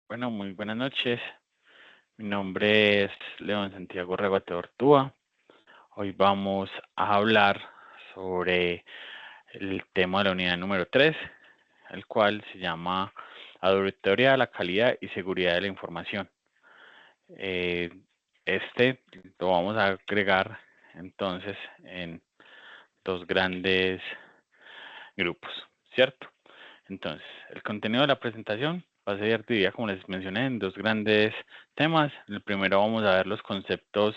Bueno, muy buenas noches. Mi nombre es León Santiago Reguate Ortúa. Hoy vamos a hablar sobre el tema de la unidad número 3, el cual se llama Auditoría de la Calidad y Seguridad de la Información. Eh, este lo vamos a agregar entonces en dos grandes grupos, ¿cierto? Entonces, el contenido de la presentación va a ser dividida, como les mencioné, en dos grandes temas. En el primero vamos a ver los conceptos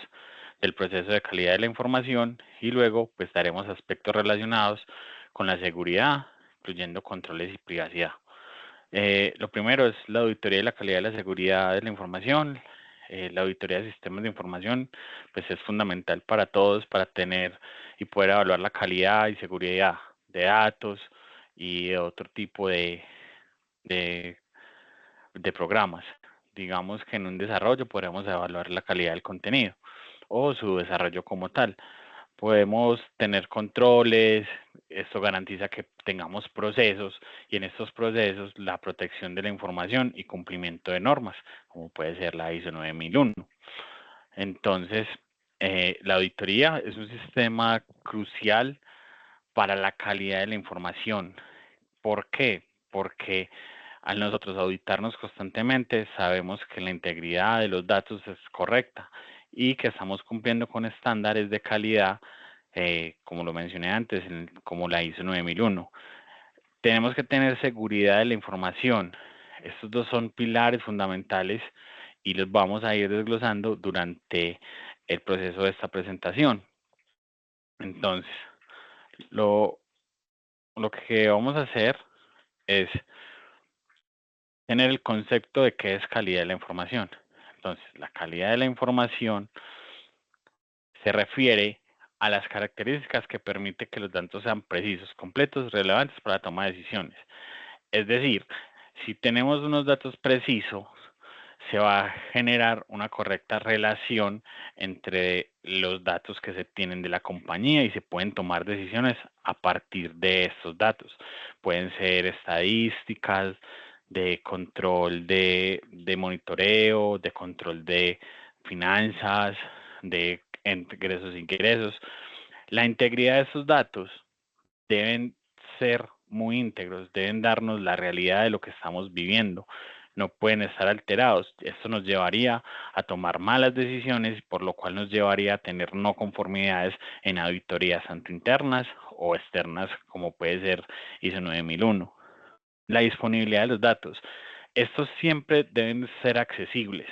del proceso de calidad de la información y luego pues daremos aspectos relacionados con la seguridad, incluyendo controles y privacidad. Lo primero es la auditoría de la calidad de la seguridad de la información. La auditoría de sistemas de información pues es fundamental para todos para tener y poder evaluar la calidad y seguridad de datos y de otro tipo de, de programas. Digamos que en un desarrollo podemos evaluar la calidad del contenido o su desarrollo como tal. Podemos tener controles, esto garantiza que tengamos procesos y en estos procesos la protección de la información y cumplimiento de normas, como puede ser la ISO 9001. Entonces, la auditoría es un sistema crucial para la calidad de la información. ¿Por qué? Porque al nosotros auditarnos constantemente, sabemos que la integridad de los datos es correcta y que estamos cumpliendo con estándares de calidad, como lo mencioné antes, como la ISO 9001. Tenemos que tener seguridad de la información. Estos dos son pilares fundamentales y los vamos a ir desglosando durante el proceso de esta presentación. Entonces, lo, lo que vamos a hacer es tener el concepto de qué es calidad de la información. Entonces, la calidad de la información se refiere a las características que permite que los datos sean precisos, completos, relevantes para la toma de decisiones. Es decir, si tenemos unos datos precisos, se va a generar una correcta relación entre los datos que se tienen de la compañía y se pueden tomar decisiones a partir de estos datos. Pueden ser estadísticas, de control de monitoreo, de control de finanzas, de ingresos e ingresos. La integridad de esos datos deben ser muy íntegros, deben darnos la realidad de lo que estamos viviendo, no pueden estar alterados. Esto nos llevaría a tomar malas decisiones, por lo cual nos llevaría a tener no conformidades en auditorías tanto internas o externas, como puede ser ISO 9001. La disponibilidad de los datos. Estos siempre deben ser accesibles.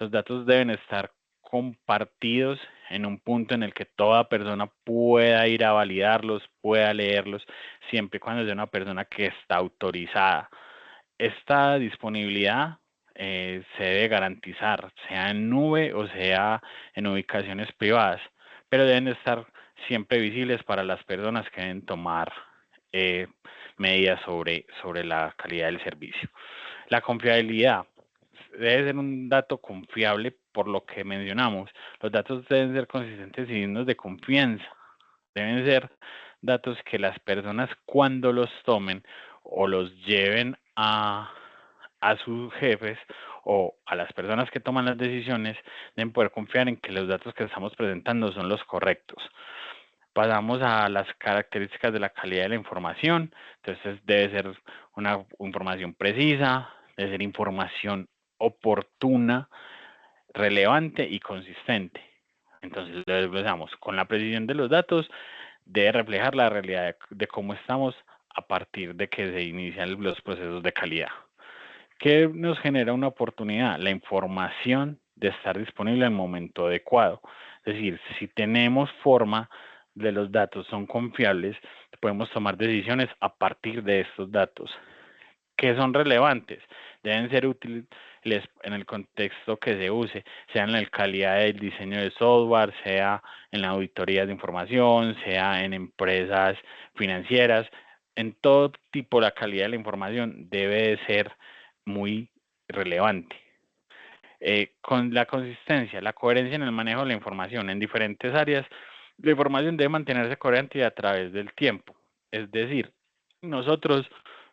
Los datos deben estar compartidos en un punto en el que toda persona pueda ir a validarlos, pueda leerlos, siempre y cuando sea una persona que está autorizada. Esta disponibilidad se debe garantizar, sea en nube o sea en ubicaciones privadas, pero deben estar siempre visibles para las personas que deben tomar eh, medidas sobre la calidad del servicio. La confiabilidad debe ser un dato confiable por lo que mencionamos. Los datos deben ser consistentes y dignos de confianza. Deben ser datos que las personas cuando los tomen o los lleven a sus jefes o a las personas que toman las decisiones deben poder confiar en que los datos que estamos presentando son los correctos. Pasamos a las características de la calidad de la información. Entonces debe ser una información precisa, debe ser información oportuna, relevante y consistente. Entonces lo desglosamos. Con la precisión de los datos debe reflejar la realidad de cómo estamos a partir de que se inician los procesos de calidad. ¿Qué nos genera una oportunidad? La información de estar disponible en el momento adecuado. Es decir, si tenemos forma de los datos son confiables, podemos tomar decisiones a partir de estos datos que son relevantes. Deben ser útiles en el contexto que se use, sea en la calidad del diseño de software, sea en la auditoría de información, sea en empresas financieras. En todo tipo la calidad de la información debe de ser muy relevante. Con la consistencia, la coherencia en el manejo de la información en diferentes áreas, la información debe mantenerse coherente a través del tiempo. Es decir, nosotros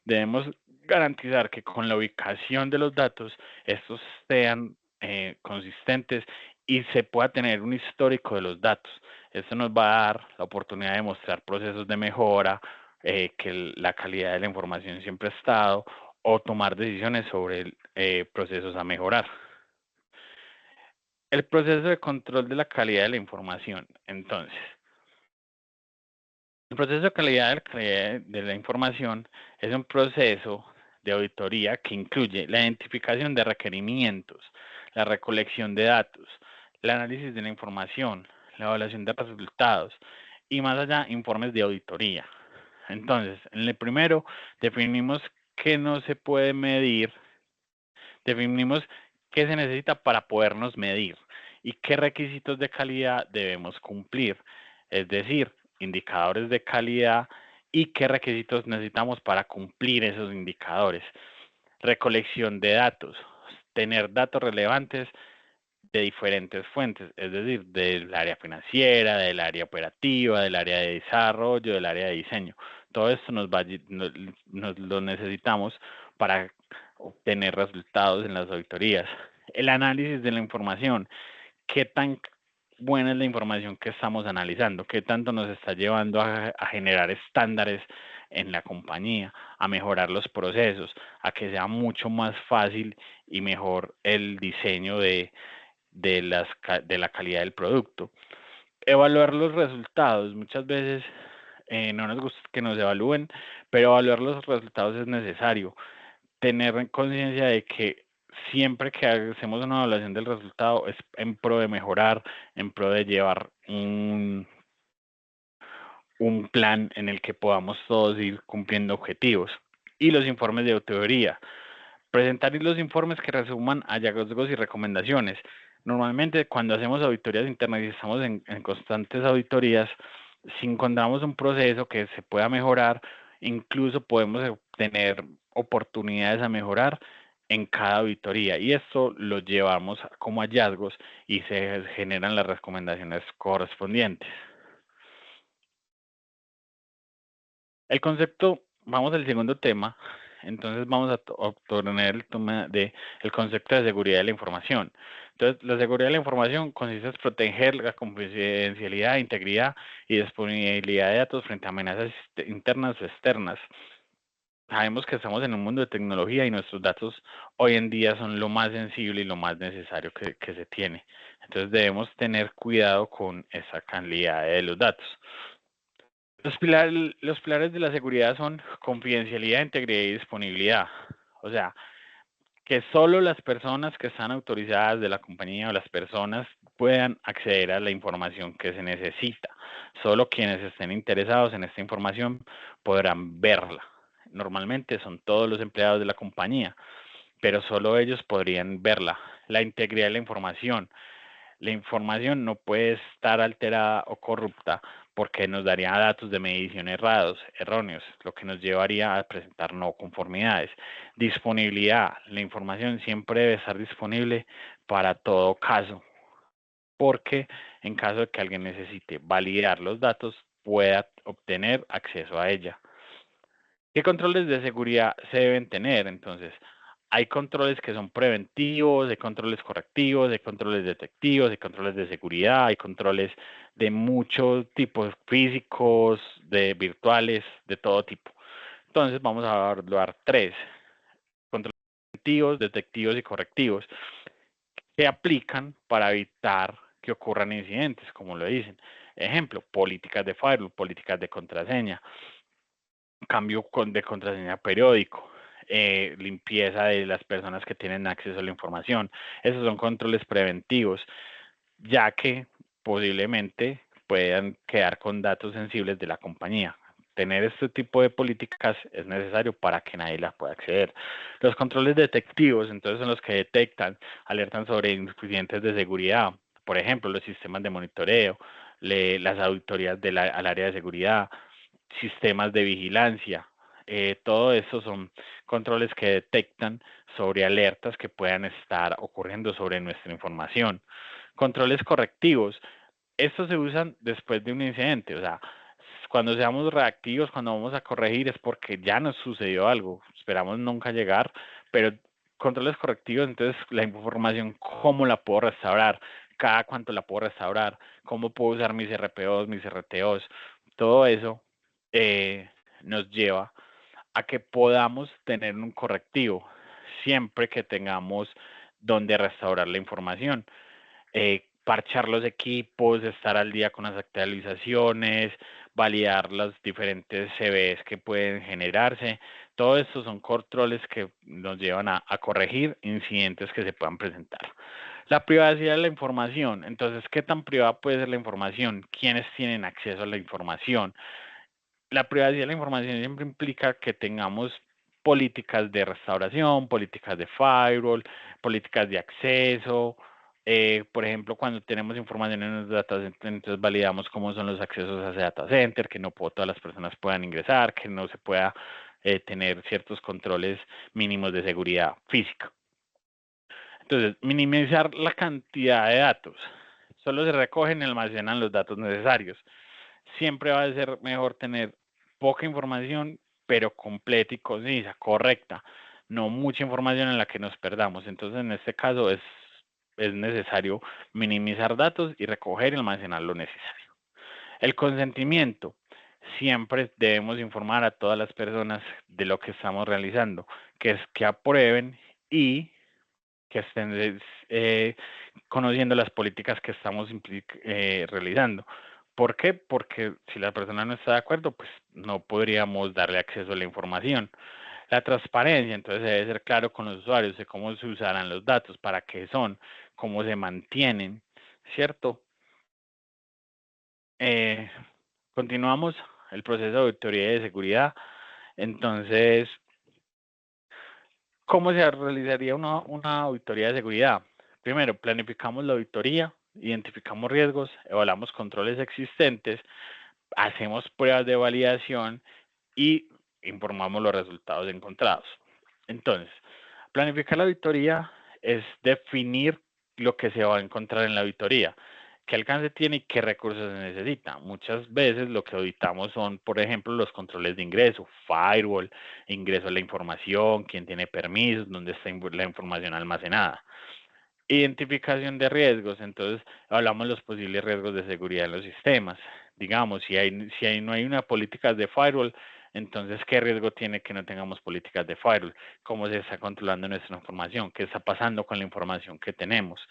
debemos garantizar que con la ubicación de los datos estos sean consistentes y se pueda tener un histórico de los datos. Esto nos va a dar la oportunidad de mostrar procesos de mejora, que la calidad de la información siempre ha estado, o tomar decisiones sobre procesos a mejorar. El proceso de control de la calidad de la información. Entonces, el proceso de calidad de la información es un proceso de auditoría que incluye la identificación de requerimientos, la recolección de datos, el análisis de la información, la evaluación de resultados y más allá informes de auditoría. Entonces, en el primero definimos qué no se puede medir, definimos qué se necesita para podernos medir y qué requisitos de calidad debemos cumplir, es decir, indicadores de calidad y qué requisitos necesitamos para cumplir esos indicadores. Recolección de datos, tener datos relevantes de diferentes fuentes, es decir, del área financiera, del área operativa, del área de desarrollo, del área de diseño. Todo esto nos lo necesitamos para obtener resultados en las auditorías. El análisis de la información, qué tan buena es la información que estamos analizando, qué tanto nos está llevando a generar estándares en la compañía, a mejorar los procesos, a que sea mucho más fácil y mejor el diseño de la calidad del producto. Evaluar los resultados. Muchas veces no nos gusta que nos evalúen, pero evaluar los resultados es necesario. Tener conciencia de que siempre que hacemos una evaluación del resultado es en pro de mejorar, en pro de llevar un plan en el que podamos todos ir cumpliendo objetivos. Y los informes de auditoría. Presentar los informes que resuman hallazgos y recomendaciones. Normalmente cuando hacemos auditorías internas y estamos en constantes auditorías, si encontramos un proceso que se pueda mejorar, incluso podemos obtener oportunidades a mejorar en cada auditoría y esto lo llevamos como hallazgos y se generan las recomendaciones correspondientes. El concepto, vamos al segundo tema, entonces vamos a obtener el tema de el concepto de seguridad de la información. Entonces, la seguridad de la información consiste en proteger la confidencialidad, integridad y disponibilidad de datos frente a amenazas internas o externas. Sabemos que estamos en un mundo de tecnología y nuestros datos hoy en día son lo más sensible y lo más necesario que se tiene. Entonces debemos tener cuidado con esa calidad de los datos. Los pilares de la seguridad son confidencialidad, integridad y disponibilidad. O sea, que solo las personas que están autorizadas de la compañía o las personas puedan acceder a la información que se necesita. Solo quienes estén interesados en esta información podrán verla. Normalmente son todos los empleados de la compañía, pero solo ellos podrían verla. La integridad de la información. La información no puede estar alterada o corrupta porque nos daría datos de medición erróneos, lo que nos llevaría a presentar no conformidades. Disponibilidad. La información siempre debe estar disponible para todo caso, porque en caso de que alguien necesite validar los datos, pueda obtener acceso a ella. ¿Qué controles de seguridad se deben tener? Entonces, hay controles que son preventivos, hay controles correctivos, hay controles detectivos, hay controles de seguridad, hay controles de muchos tipos físicos, de virtuales, de todo tipo. Entonces, vamos a evaluar tres: controles preventivos, detectivos y correctivos, que aplican para evitar que ocurran incidentes, como lo dicen. Ejemplo, políticas de firewall, políticas de contraseña, cambio de contraseña periódico, limpieza de las personas que tienen acceso a la información. Esos son controles preventivos, ya que posiblemente puedan quedar con datos sensibles de la compañía. Tener este tipo de políticas es necesario para que nadie las pueda acceder. Los controles detectivos, entonces, son los que detectan, alertan sobre incidentes de seguridad. Por ejemplo, los sistemas de monitoreo, las auditorías al área de seguridad, sistemas de vigilancia. Todo eso son controles que detectan sobre alertas que puedan estar ocurriendo sobre nuestra información. Controles correctivos. Estos se usan después de un incidente, o sea, cuando seamos reactivos, cuando vamos a corregir, es porque ya nos sucedió algo. Esperamos nunca llegar, pero controles correctivos, entonces la información, ¿cómo la puedo restaurar? ¿Cada cuánto la puedo restaurar? ¿Cómo puedo usar mis RPOs, mis RTOs? Todo eso nos lleva a que podamos tener un correctivo siempre que tengamos donde restaurar la información. Parchar los equipos, estar al día con las actualizaciones, validar los diferentes CVEs que pueden generarse. Todo esto son controles que nos llevan a corregir incidentes que se puedan presentar. La privacidad de la información. Entonces, ¿qué tan privada puede ser la información? ¿Quiénes tienen acceso a la información? La privacidad de la información siempre implica que tengamos políticas de restauración, políticas de firewall, políticas de acceso. Por ejemplo, cuando tenemos información en los data centers, entonces validamos cómo son los accesos a ese data center, que no todas las personas puedan ingresar, que no se pueda tener ciertos controles mínimos de seguridad física. Entonces, minimizar la cantidad de datos. Solo se recogen y almacenan los datos necesarios. Siempre va a ser mejor tener poca información, pero completa y concisa, correcta. No mucha información en la que nos perdamos. Entonces, en este caso es necesario minimizar datos y recoger y almacenar lo necesario. El consentimiento. Siempre debemos informar a todas las personas de lo que estamos realizando, que es que aprueben y que estén conociendo las políticas que estamos realizando. ¿Por qué? Porque si la persona no está de acuerdo, pues no podríamos darle acceso a la información. La transparencia, entonces debe ser claro con los usuarios de cómo se usarán los datos, para qué son, cómo se mantienen, ¿cierto? Continuamos el proceso de auditoría y de seguridad. Entonces, ¿cómo se realizaría una auditoría de seguridad? Primero, planificamos la auditoría, identificamos riesgos, evaluamos controles existentes, hacemos pruebas de validación y informamos los resultados encontrados. Entonces, planificar la auditoría es definir lo que se va a encontrar en la auditoría, qué alcance tiene y qué recursos se necesita. Muchas veces lo que auditamos son, por ejemplo, los controles de ingreso, firewall, ingreso a la información, quién tiene permisos, dónde está la información almacenada. Identificación de riesgos, entonces hablamos de los posibles riesgos de seguridad en los sistemas. Digamos, si no hay una política de firewall, entonces, ¿qué riesgo tiene que no tengamos políticas de firewall? ¿Cómo se está controlando nuestra información? ¿Qué está pasando con la información que tenemos?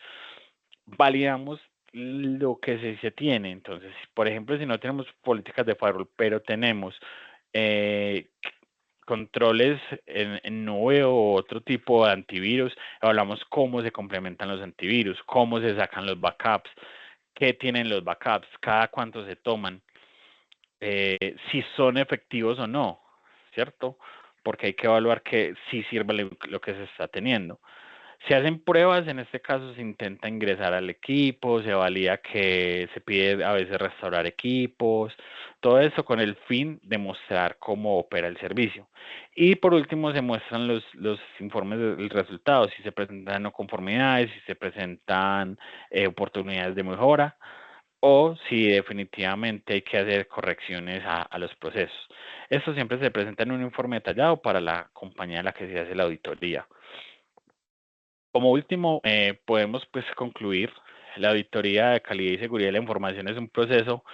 Validamos lo que se tiene. Entonces, por ejemplo, si no tenemos políticas de firewall, pero tenemos eh, controles en nube o otro tipo de antivirus, hablamos cómo se complementan los antivirus, cómo se sacan los backups, qué tienen los backups, cada cuánto se toman, si son efectivos o no, ¿cierto? Porque hay que evaluar que sí sirva lo que se está teniendo. Se hacen pruebas, en este caso se intenta ingresar al equipo, se valida que se pide a veces restaurar equipos, todo eso con el fin de mostrar cómo opera el servicio. Y por último se muestran los informes del resultado, si se presentan no conformidades, si se presentan oportunidades de mejora o si definitivamente hay que hacer correcciones a los procesos. Esto siempre se presenta en un informe detallado para la compañía a la que se hace la auditoría. Como último, podemos pues concluir, la auditoría de calidad y seguridad de la información es un proceso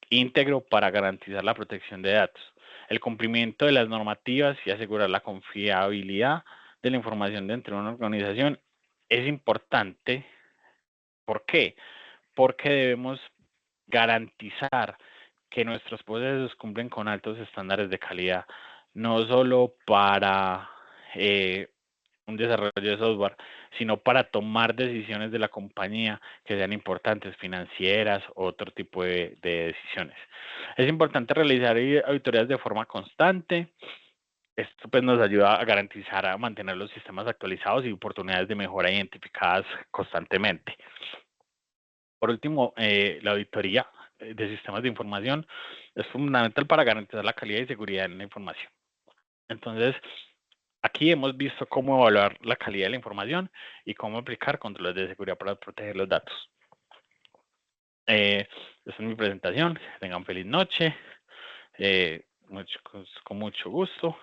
íntegro para garantizar la protección de datos, el cumplimiento de las normativas y asegurar la confiabilidad de la información dentro de una organización. Es importante. ¿Por qué? Porque debemos garantizar que nuestros procesos cumplen con altos estándares de calidad, no solo para un desarrollo de software, sino para tomar decisiones de la compañía que sean importantes, financieras o otro tipo de decisiones. Es importante realizar auditorías de forma constante. Esto pues nos ayuda a garantizar, a mantener los sistemas actualizados y oportunidades de mejora identificadas constantemente. Por último, la auditoría de sistemas de información es fundamental para garantizar la calidad y seguridad en la información. Entonces, aquí hemos visto cómo evaluar la calidad de la información y cómo aplicar controles de seguridad para proteger los datos. Esta es mi presentación. Que tengan feliz noche. con mucho gusto.